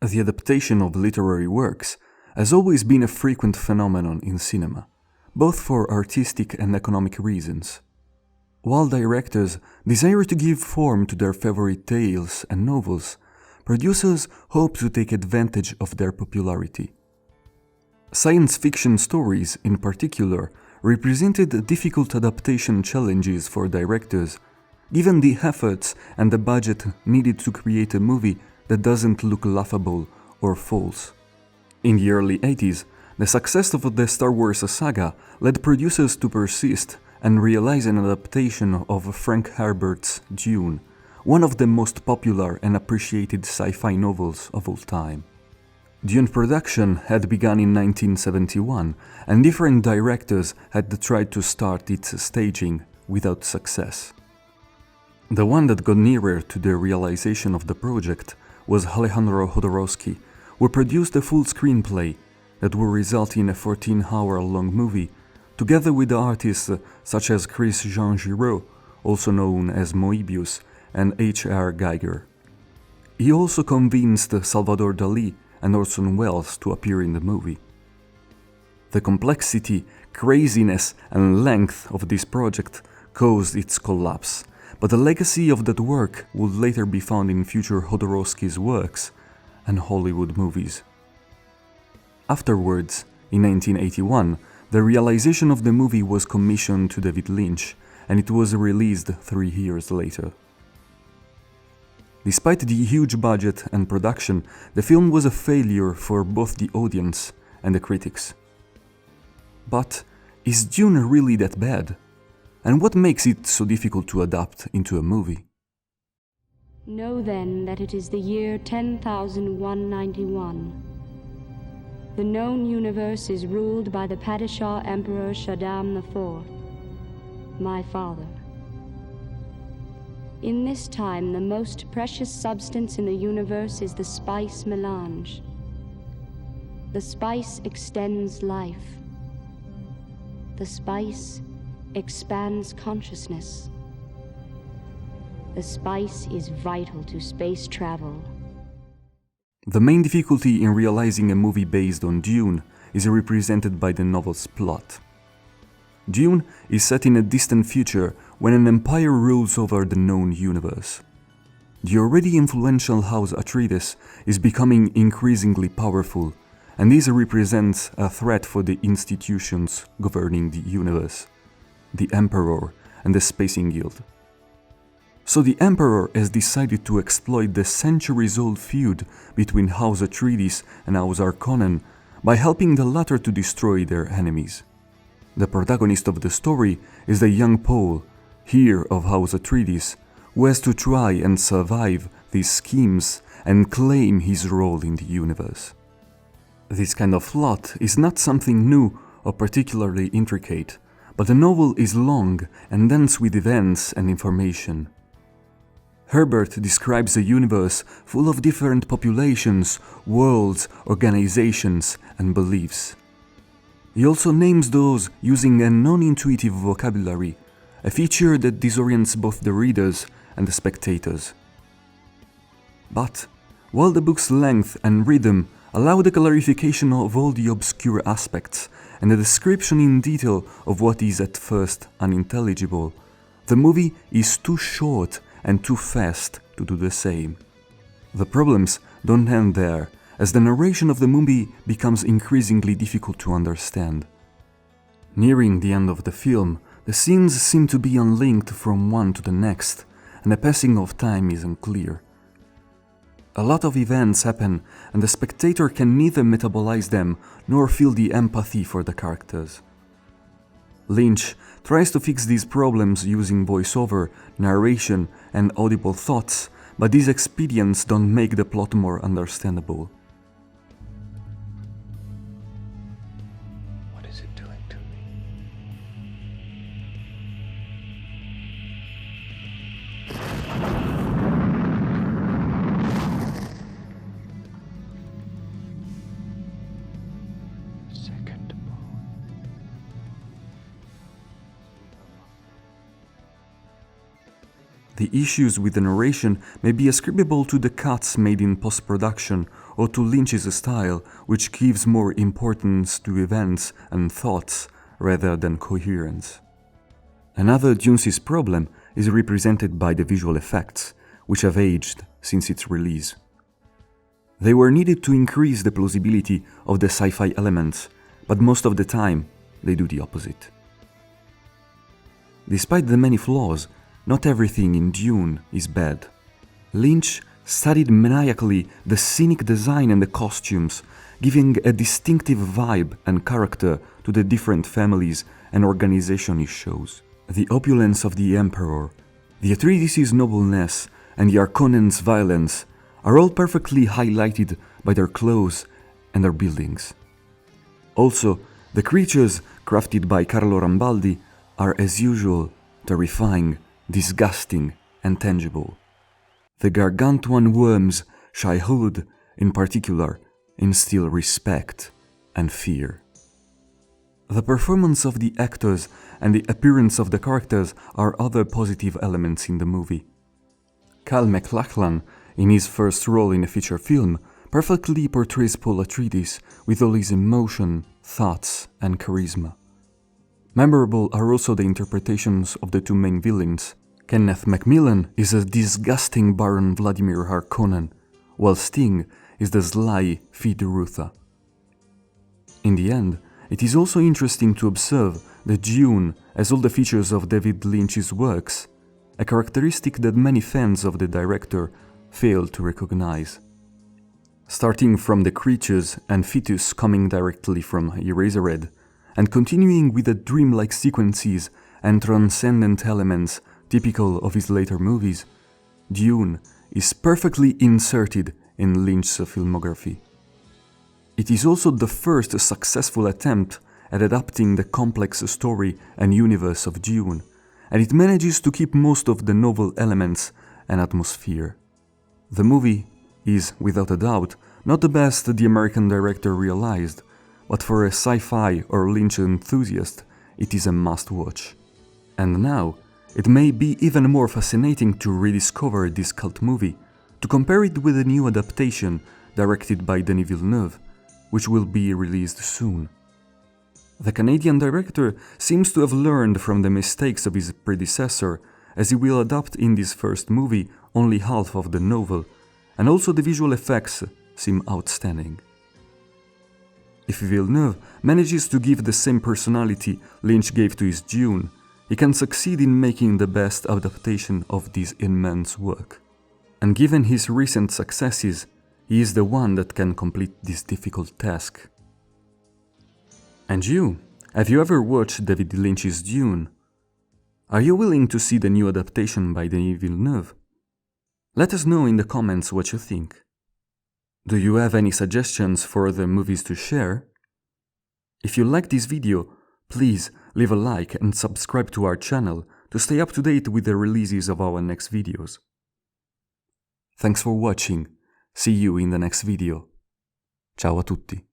The adaptation of literary works has always been a frequent phenomenon in cinema, both for artistic and economic reasons. While directors desire to give form to their favorite tales and novels, producers hope to take advantage of their popularity. Science fiction stories, in particular, represented difficult adaptation challenges for directors, given the efforts and the budget needed to create a movie that doesn't look laughable or false. In the early 80s, the success of the Star Wars saga led producers to persist and realize an adaptation of Frank Herbert's Dune, one of the most popular and appreciated sci-fi novels of all time. Dune production had begun in 1971, and different directors had tried to start its staging without success. The one that got nearer to the realization of the project was Alejandro Jodorowsky, who produced a full screenplay that would result in a 14-hour-long movie, together with artists such as Chris Jean-Giraud, also known as Moebius, and H.R. Giger. He also convinced Salvador Dalí and Orson Welles to appear in the movie. The complexity, craziness, and length of this project caused its collapse, but the legacy of that work would later be found in future Jodorowsky's works and Hollywood movies. Afterwards, in 1981, the realization of the movie was commissioned to David Lynch, and it was released 3 years later. Despite the huge budget and production, the film was a failure for both the audience and the critics. But is Dune really that bad? And what makes it so difficult to adapt into a movie? Know then that it is the year 10,191. The known universe is ruled by the Padishah Emperor Shaddam IV, my father. In this time, the most precious substance in the universe is the spice melange. The spice extends life. The spice expands consciousness. The spice is vital to space travel. The main difficulty in realizing a movie based on Dune is represented by the novel's plot. Dune is set in a distant future when an empire rules over the known universe. The already influential House Atreides is becoming increasingly powerful, and this represents a threat for the institutions governing the universe, the Emperor and the Spacing Guild. So the Emperor has decided to exploit the centuries-old feud between House Atreides and House Harkonnen by helping the latter to destroy their enemies. The protagonist of the story is the young Paul, heir of House Atreides, who has to try and survive these schemes and claim his role in the universe. This kind of plot is not something new or particularly intricate, but the novel is long and dense with events and information. Herbert describes a universe full of different populations, worlds, organizations, and beliefs. He also names those using a non-intuitive vocabulary, a feature that disorients both the readers and the spectators. But, while the book's length and rhythm allow the clarification of all the obscure aspects and the description in detail of what is at first unintelligible, the movie is too short and too fast to do the same. The problems don't end there, as the narration of the movie becomes increasingly difficult to understand. Nearing the end of the film, the scenes seem to be unlinked from one to the next, and the passing of time is unclear. A lot of events happen, and the spectator can neither metabolize them nor feel the empathy for the characters. Lynch tries to fix these problems using voiceover, narration, and audible thoughts, but these expedients don't make the plot more understandable. What is it doing to me? Second bone. The issues with the narration may be ascribable to the cuts made in post-production or to Lynch's style, which gives more importance to events and thoughts rather than coherence. Another Dune's problem is represented by the visual effects, which have aged since its release. They were needed to increase the plausibility of the sci-fi elements, but most of the time they do the opposite. Despite the many flaws, not everything in Dune is bad. Lynch studied maniacally the scenic design and the costumes, giving a distinctive vibe and character to the different families and organizations he shows. The opulence of the Emperor, the Atreides' nobleness, and the Harkonnens' violence are all perfectly highlighted by their clothes and their buildings. Also, the creatures crafted by Carlo Rambaldi are, as usual, terrifying, disgusting, and tangible. The gargantuan worms, Shai-Hulud in particular, instill respect and fear. The performance of the actors and the appearance of the characters are other positive elements in the movie. Cal MacLachlan, in his first role in a feature film, perfectly portrays Paul Atreides with all his emotion, thoughts, and charisma. Memorable are also the interpretations of the two main villains. Kenneth Macmillan is a disgusting Baron Vladimir Harkonnen, while Sting is the sly Feyd-Rautha. In the end, it is also interesting to observe that Dune has all the features of David Lynch's works, a characteristic that many fans of the director fail to recognize. Starting from the creatures and fetus coming directly from Eraserhead, and continuing with the dreamlike sequences and transcendent elements typical of his later movies, Dune is perfectly inserted in Lynch's filmography. It is also the first successful attempt at adapting the complex story and universe of Dune, and it manages to keep most of the novel elements and atmosphere. The movie is, without a doubt, not the best the American director realized, but for a sci-fi or Lynch enthusiast, it is a must-watch. And now, it may be even more fascinating to rediscover this cult movie, to compare it with a new adaptation directed by Denis Villeneuve, which will be released soon. The Canadian director seems to have learned from the mistakes of his predecessor, as he will adapt in this first movie only half of the novel, and also the visual effects seem outstanding. If Villeneuve manages to give the same personality Lynch gave to his Dune, he can succeed in making the best adaptation of this immense work. And given his recent successes, he is the one that can complete this difficult task. And you? Have you ever watched David Lynch's Dune? Are you willing to see the new adaptation by Denis Villeneuve? Let us know in the comments what you think. Do you have any suggestions for other movies to share? If you like this video, please leave a like and subscribe to our channel to stay up to date with the releases of our next videos. Thanks for watching. See you in the next video. Ciao a tutti.